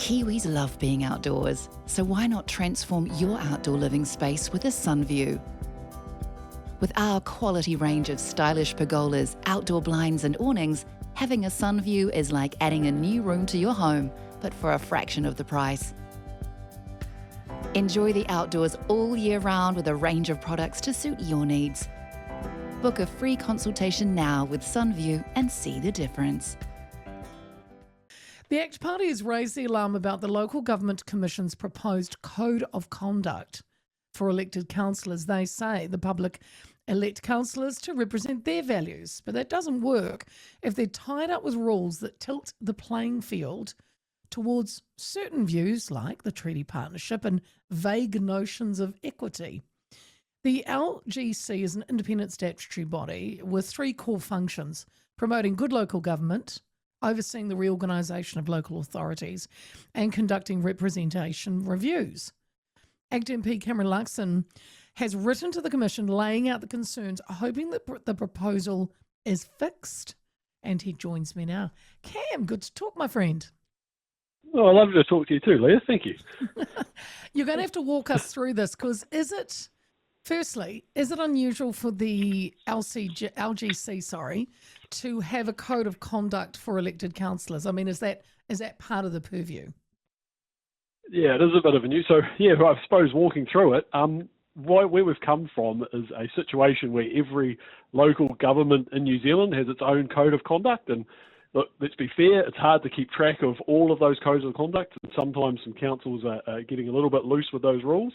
Kiwis love being outdoors, so why not transform your outdoor living space with a Sunview? With our quality range of stylish pergolas, outdoor blinds and awnings, having a Sunview is like adding a new room to your home, but for a fraction of the price. Enjoy the outdoors all year round with a range of products to suit your needs. Book a free consultation now with Sunview and see the difference. The ACT Party has raised the alarm about the Local Government Commission's proposed Code of Conduct for elected councillors. They say the public elect councillors to represent their values, but that doesn't work if they're tied up with rules that tilt the playing field towards certain views like the treaty partnership and vague notions of equity. The LGC is an independent statutory body with three core functions: promoting good local government, overseeing the reorganisation of local authorities, and conducting representation reviews. ACT MP Cameron Luxton has written to the Commission laying out the concerns, hoping that the proposal is fixed. And he joins me now. Cam, good to talk, my friend. Oh, I'd love to talk to you too, Leah. Thank you. You're going to have to walk us through this because firstly, is it unusual for the LGC, to have a code of conduct for elected councillors? I mean, is that part of the purview? Yeah, it is a bit of a new. So, yeah, I suppose walking through it, where we've come from is a situation where every local government in New Zealand has its own code of conduct. And look, let's be fair, it's hard to keep track of all of those codes of conduct. And sometimes some councils are getting a little bit loose with those rules.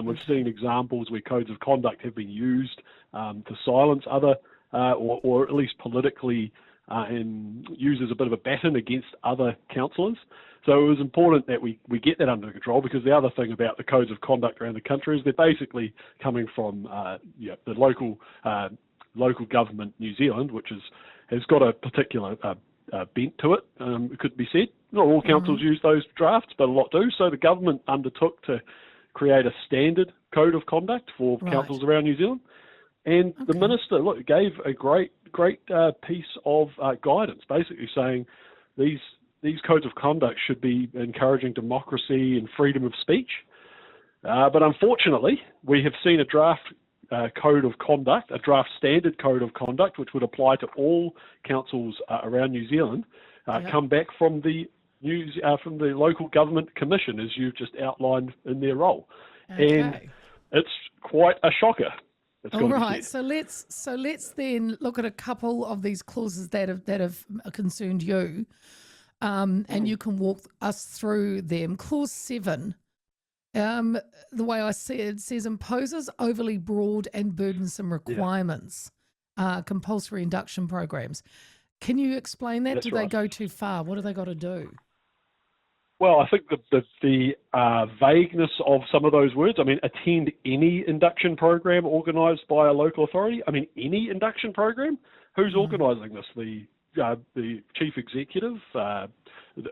We've seen examples where codes of conduct have been used to silence other or at least politically and used as a bit of a baton against other councillors. So it was important that we get that under control, because the other thing about the codes of conduct around the country is they're basically coming from the local government New Zealand, which has got a particular bent to it, it could be said. Not all councils use those drafts, but a lot do. So the government undertook to create a standard code of conduct for councils around New Zealand. And the minister, gave a great piece of guidance, basically saying these codes of conduct should be encouraging democracy and freedom of speech. But unfortunately, we have seen a draft code of conduct, a draft standard code of conduct, which would apply to all councils around New Zealand, come back from the Local Government Commission, as you've just outlined in their role. Okay. And it's quite a shocker. All right, so let's then look at a couple of these clauses that have concerned you, and you can walk us through them. Clause 7, the way I see it, says imposes overly broad and burdensome requirements, compulsory induction programs. Can you explain that? Do they go too far? What do they got to do? Well, I think the vagueness of some of those words, attend any induction program organised by a local authority. Any induction program? Who's organising this? The chief executive?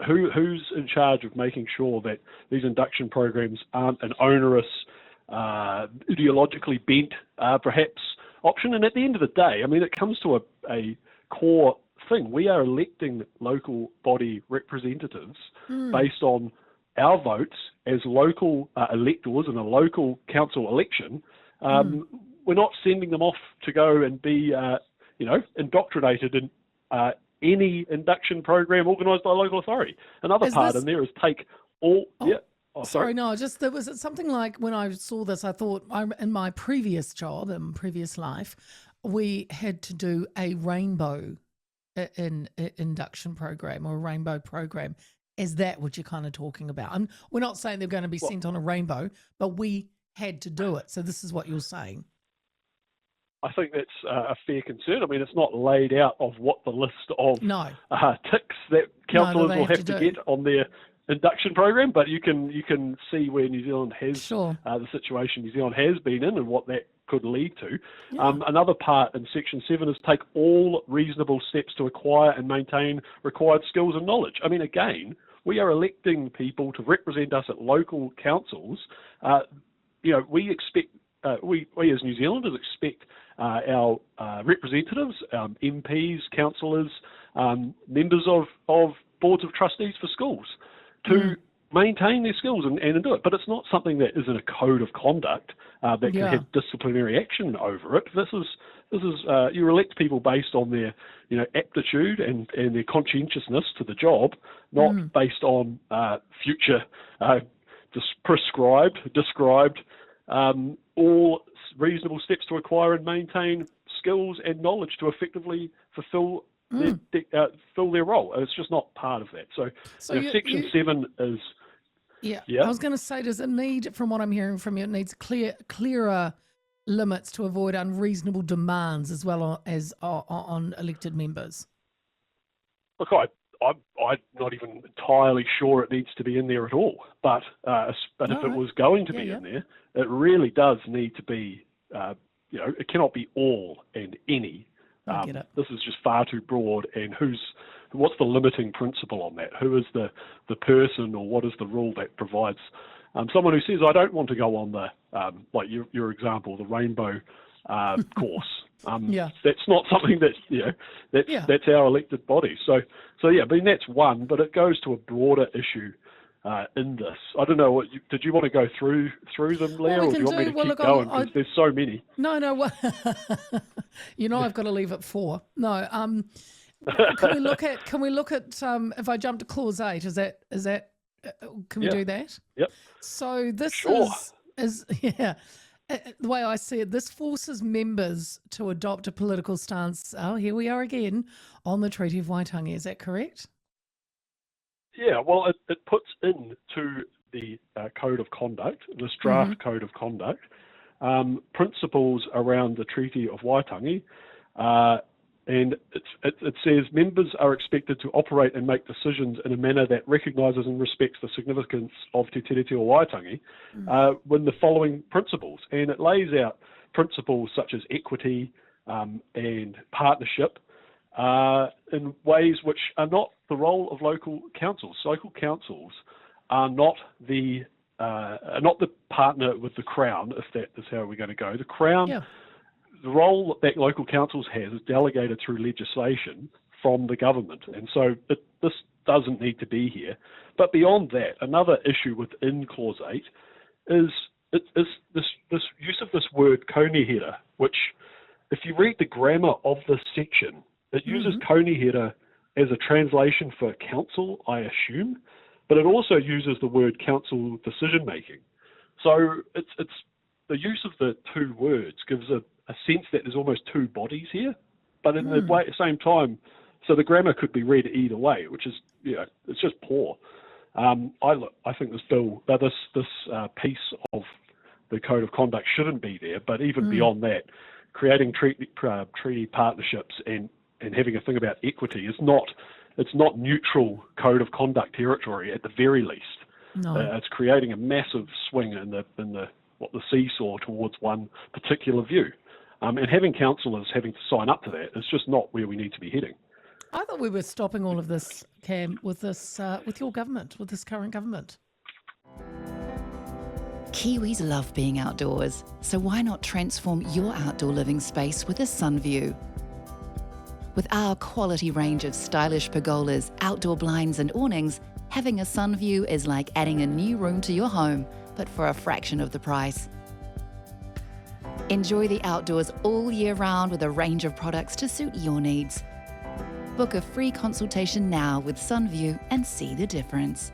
Who's in charge of making sure that these induction programs aren't an onerous, ideologically bent, perhaps, option? And at the end of the day, it comes to a core thing. We are electing local body representatives based on our votes as local electors in a local council election. We're not sending them off to go and be, indoctrinated in any induction program organised by a local authority. Another part in there is take all. Sorry. No, was it something like when I saw this, I thought in my previous job, in previous life, we had to do a rainbow induction program or a rainbow program. Is that what you're kind of talking about? And we're not saying they're going to be sent on a rainbow, but we had to do it. So this is what you're saying. I think that's a fair concern. It's not laid out of what the list of ticks that councillors will have to get on their induction program, but you can see where New Zealand has the situation New Zealand has been in and what that could lead to. Another part in Section 7 is take all reasonable steps to acquire and maintain required skills and knowledge. Again, we are electing people to represent us at local councils. We expect, we as New Zealanders expect our representatives, MPs, councillors, members of boards of trustees for schools to maintain their skills and do it. But it's not something that is in a code of conduct that can have disciplinary action over it. This is you elect people based on their aptitude and their conscientiousness to the job, not based on future described all reasonable steps to acquire and maintain skills and knowledge to effectively fulfill their role. It's just not part of that. So Section 7 is... Yeah, I was going to say, does it need, from what I'm hearing from you, it needs clearer limits to avoid unreasonable demands as well as on elected members? Look, I'm not even entirely sure it needs to be in there at all. But if it was going to be in there, it really does need to be, it cannot be all and any. I get it. This is just far too broad. And what's the limiting principle on that? Who is the person, or what is the rule that provides someone who says, I don't want to go on the, like your example, the rainbow course. That's not something that's our elected body. So yeah, I mean, that's one, but it goes to a broader issue in this. I don't know, did you want to go through them, Leah, or do you want me to keep going? Because there's so many. No. I've got to leave at 4. No. Can we look at if I jump to clause 8? Is that can we do that? Yep. So this is the way I see it, this forces members to adopt a political stance. Oh, here we are again on the Treaty of Waitangi. Is that correct? Yeah, well, it puts into the Code of Conduct, this draft Code of Conduct, principles around the Treaty of Waitangi, and it says members are expected to operate and make decisions in a manner that recognises and respects the significance of Te Tiriti o Waitangi with the following principles. And it lays out principles such as equity and partnership in ways which are not the role of local councils. Local councils are not the partner with the Crown, if that is how we're going to go. The Crown, the role that local councils has is delegated through legislation from the government, and so this doesn't need to be here. But beyond that, another issue within Clause 8 is this use of this word konehera, which, if you read the grammar of this section, it uses konehera as a translation for council, I assume, but it also uses the word council decision making. So it's the use of the two words gives a sense that there's almost two bodies here, but at the same time, so the grammar could be read either way, which is, it's just poor. I think this bill, this piece of the Code of Conduct shouldn't be there, but even beyond that, creating treaty partnerships and having a thing about equity is it's not neutral Code of Conduct territory at the very least. No. It's creating a massive swing in the seesaw towards one particular view. And having councillors having to sign up to that is just not where we need to be heading. I thought we were stopping all of this, Cam, with this, with your government, with this current government. Kiwis love being outdoors, so why not transform your outdoor living space with a sun view? With our quality range of stylish pergolas, outdoor blinds and awnings, having a sun view is like adding a new room to your home, but for a fraction of the price. Enjoy the outdoors all year round with a range of products to suit your needs. Book a free consultation now with Sunview and see the difference.